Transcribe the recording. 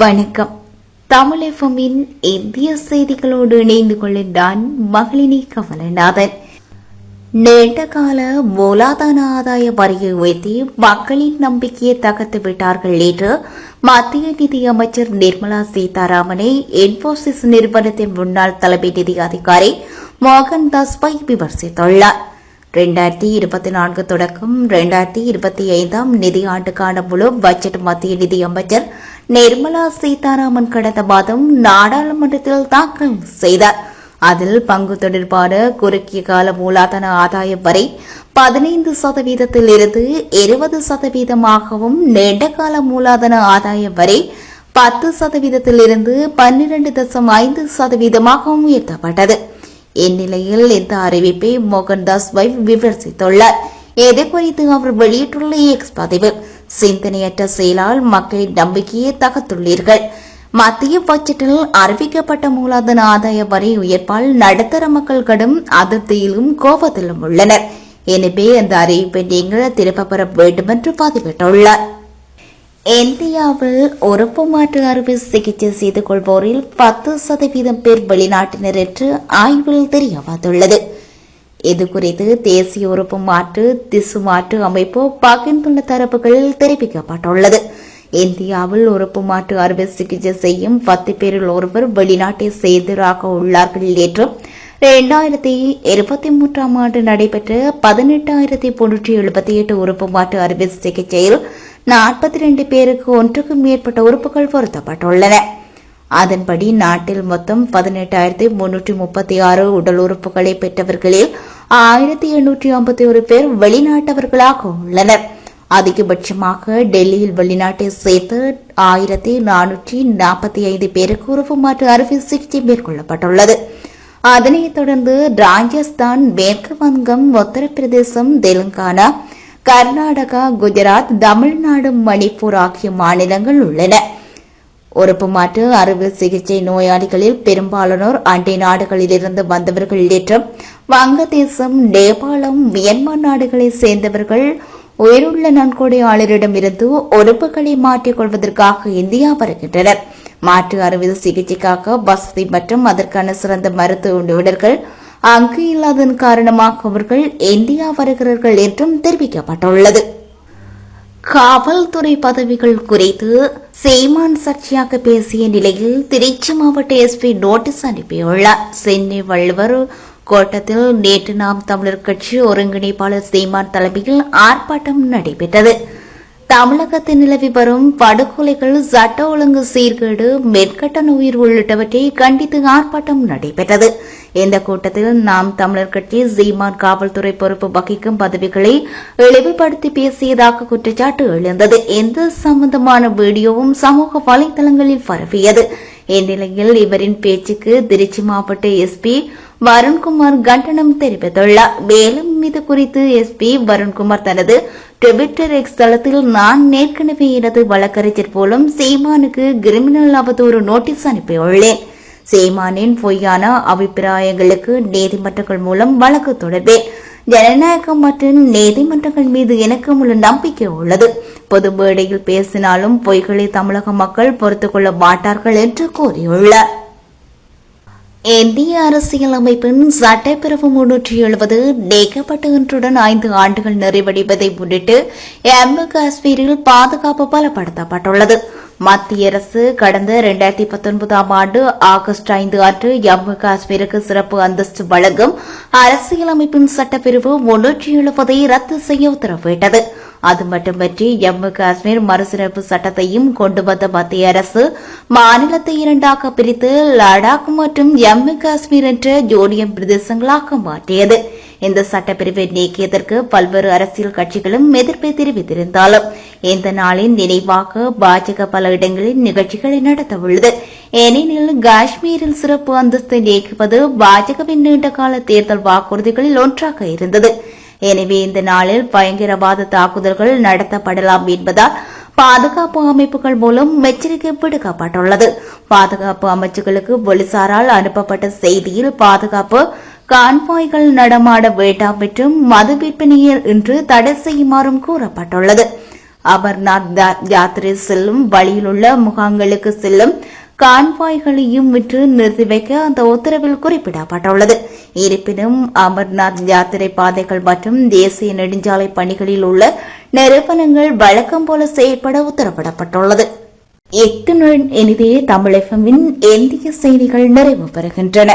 வணக்கம். தமிழ் எஃப்எம்மின் இந்திய செய்திகளோடு இணைந்து கொள்கின்றான் மகளினி கமலநாதன். நீண்டகால மூலாதார ஆதாய வரியை உயர்த்தி மக்களின் நம்பிக்கையை தகர்த்து விட்டார்கள் என்று மத்திய நிதி அமைச்சர் நிர்மலா சீதாராமனை இன்போசிஸ் நிறுவனத்தின் முன்னாள் தலைமை நிதி அதிகாரி மோகன்தாஸ் பை விமர்சித்துள்ளார். 2024 தொடக்கம் 2025 நிதியாண்டுக்கான முழு பட்ஜெட் மத்திய நிதி அமைச்சர் நிர்மலா சீதாராமன் கடந்த மாதம் நாடாளுமன்றத்தில் தாக்கல் செய்தார். அதில் பங்கு தொடர்பான குறுகிய கால மூலதன ஆதாய வரி 15% இருந்து 20%, நீண்டகால மூலதன ஆதாய வரி 10% இருந்து 12.5% உயர்த்தப்பட்டது. இந்நிலையில் இந்த அறிவிப்பை மோகன்தாஸ் வைவ் விமர்சித்துள்ளார். இதுகுறித்து அவர் வெளியிட்டுள்ள எக்ஸ் பதிவில், சிந்தனையற்ற செயலால் மக்களின் நம்பிக்கையை தகர்த்துள்ளீர்கள். மத்திய பட்ஜெட்டில் அறிவிக்கப்பட்ட மூலதன ஆதாய வரி உயர்ப்பால் நடுத்தர மக்கள் கடும் அதிருப்தியிலும் கோபத்திலும் உள்ளனர். எனவே அந்த அறிவிப்பை நீங்கள் திரும்ப பெற வேண்டும் என்று பதிவிட்டுள்ளார். இந்தியாவில் உறுப்பு மாற்று அறுவை சிகிச்சை செய்து கொள்வோரில் 10% பேர் வெளிநாட்டினர் என்று ஆய்வில் தெரியவந்துள்ளது. இதுகுறித்து தேசிய உறுப்பு மாற்று திசு மாற்று அமைப்பு பகிர்ந்துள்ள தரப்புகளில் தெரிவிக்கப்பட்டுள்ளது. இந்தியாவில் உறுப்பு மாற்று அறுவை சிகிச்சை செய்யும் 10 பேரில் ஒருவர் வெளிநாட்டை சேர்ந்தராக உள்ளார்கள் என்றும் 2023 ஆண்டு நடைபெற்ற 18,378 உறுப்பு மாற்று அறுவை சிகிச்சையில் 42 பேருக்கு ஒன்றுக்கும் மேற்பட்ட உறுப்புகள் பொருத்தப்பட்டுள்ளன. அதன்படி நாட்டில் மொத்தம் 18,336 உடல் உறுப்புகளை பெற்றவர்களில் 1,851 பேர் வெளிநாட்டவர்களாக உள்ளனர். அதிகபட்சமாக டெல்லியில் வெளிநாட்டை சேர்த்து 1,445 பேருக்கு உறுப்பு மாற்று அறுவை சிகிச்சை மேற்கொள்ளப்பட்டுள்ளது. அதனைத் தொடர்ந்து ராஜஸ்தான், மேற்கு வங்கம், உத்தரப்பிரதேசம், தெலுங்கானா, கர்நாடகா, குஜராத், தமிழ்நாடு, மணிப்பூர் ஆகிய மாநிலங்கள் உள்ளன. உறுப்பு மாற்று அறுவை சிகிச்சை நோயாளிகளில் பெரும்பாலானோர் அண்டை நாடுகளிலிருந்து வந்தவர்கள் என்றும் வங்கதேசம், நேபாளம், மியான்மர் நாடுகளைச் சேர்ந்தவர்கள் உயிருள்ள நன்கொடையாளரிடமிருந்து உறுப்புகளை மாற்றிக் கொள்வதற்காக இந்தியா வருகின்றனர். மாற்று அறுவை சிகிச்சைக்காக வசதி மற்றும் அதற்கான சிறந்த மருத்துவ நிபுணர்கள் அங்கு இல்லாததன் காரணமாக அவர்கள் இந்தியா வருகிறார்கள் என்றும் தெரிவிக்கப்பட்டுள்ளது. காவல்துறை பதவிகள் குறித்து சீமான் சர்ச்சையாக பேசிய நிலையில் திருச்சி மாவட்ட எஸ்பி நோட்டீஸ் அனுப்பியுள்ளார். சென்னை வள்ளுவர் கோட்டத்தில் நேற்று நாம் தமிழர் கட்சி ஒருங்கிணைப்பாளர் சீமான் தலைமையில் ஆர்ப்பாட்டம் நடைபெற்றது. தமிழகத்தில் நிலவி வரும் படுகொலைகள், சட்ட ஒழுங்கு சீர்கேடு, மெற்கட்டண உயிர் உள்ளிட்டவற்றை கண்டித்து ஆர்ப்பாட்டம் நடைபெற்றது. இந்த கூட்டத்தில் நாம் தமிழர் கட்சி சீமான் காவல்துறை பொறுப்பு வகிக்கும் பதவிகளை இழிவுபடுத்தி பேசியதாக குற்றச்சாட்டு எழுந்தது. இந்த சம்பந்தமான வீடியோவும் சமூக வலைதளங்களில் பரவியது. இந்நிலையில் இவரின் பேச்சுக்கு திருச்சி மாவட்ட எஸ்பி வருண்குமார் கண்டனம் தெரிவித்துள்ளார். மேலும் இது குறித்து எஸ்பி வருண்குமார் தனது ட்விட்டர் எக்ஸ் தளத்தில், நான் ஏற்கனவே எனது வழக்கறிஞர் மூலம் சீமானுக்கு கிரிமினல் அவதூறு நோட்டீஸ் அனுப்பியுள்ளேன். சீமானின் பொய்யான அபிப்பிராயங்களுக்கு நீதிமன்றங்கள் மூலம் வழக்கு தொடர்பேன். ஜனநாயகம் மற்றும் நீதிமன்றங்கள் மீது எனக்கு முழு நம்பிக்கை உள்ளது. பொது மேடையில் பேசினாலும் பொய்களை தமிழக மக்கள் பொறுத்துக் கொள்ள மாட்டார்கள் என்று கூறியுள்ளார். இந்திய அரசியலமைப்பின் சட்டப்பிரிவு 370 நீக்கப்பட்ட இன்றுடன் 5 ஆண்டுகள் நிறைவடைவதை முன்னிட்டு ஜம்மு காஷ்மீரில் பாதுகாப்பு பலப்படுத்தப்பட்டுள்ளது. மத்திய அரசு கடந்த 2019 ஆண்டு ஆகஸ்ட் 5 அன்று ஜம்மு காஷ்மீருக்கு சிறப்பு அந்தஸ்து வழங்கும் அரசியலமைப்பின் சட்டப்பிரிவு 370 ரத்து செய்ய உத்தரவிட்டது. அது மட்டுமன்றி ஜம்மு காஷ்மீர் மறுசீரமைப்பு சட்டத்தையும் கொண்டு வந்த மத்திய அரசு மாநிலத்தை இரண்டாக பிரித்து லடாக் மற்றும் ஜம்மு காஷ்மீர் என்ற யூனியன் பிரதேசங்களாக மாற்றியது. இந்த சட்டப்பிரிவை நீக்கியதற்கு பல்வேறு அரசியல் கட்சிகளும் எதிர்ப்பை தெரிவித்திருந்தாலும் இந்த நாளின் நினைவாக பாஜக பல இடங்களில் நிகழ்ச்சிகளை நடத்தவுள்ளது. ஏனெனில் காஷ்மீரில் சிறப்பு அந்தஸ்தை நீக்குவது பாஜகவின் நீண்டகால தேர்தல் வாக்குறுதிகளில் ஒன்றாக இருந்தது. எனவே இந்த நாளில் பயங்கரவாத தாக்குதல்கள் நடத்தப்படலாம் என்பதால் பாதுகாப்பு அமைப்புகள் மூலம் எச்சரிக்கை விடுக்கப்பட்டுள்ளது. பாதுகாப்பு அமைச்சுகளுக்கு போலீசாரால் அனுப்பப்பட்ட செய்தியில் பாதுகாப்பு கான்வாய்கள் நடமாட வேண்டாம் என்றும் மது விற்பனையை இன்று தடை செய்யுமாறும் கூறப்பட்டுள்ளது. அமர்நாத் யாத்திரை செல்லும் வழியில் உள்ள முகாம்களுக்கு செல்லும் கான்வாய்களையும் விற்று நிறுத்தி வைக்க அந்த உத்தரவில் குறிப்பிடப்பட்டுள்ளது. இருப்பினும் அமர்நாத் யாத்திரை பாதைகள் மற்றும் தேசிய நெடுஞ்சாலை பணிகளில் உள்ள நிறுவனங்கள் வழக்கம் போல செயல்பட உத்தரவிடப்பட்டுள்ளது. இத்துடன் இனிதே தமிழ் FM இந்திய செய்திகள் நிறைவு பெறுகின்றன.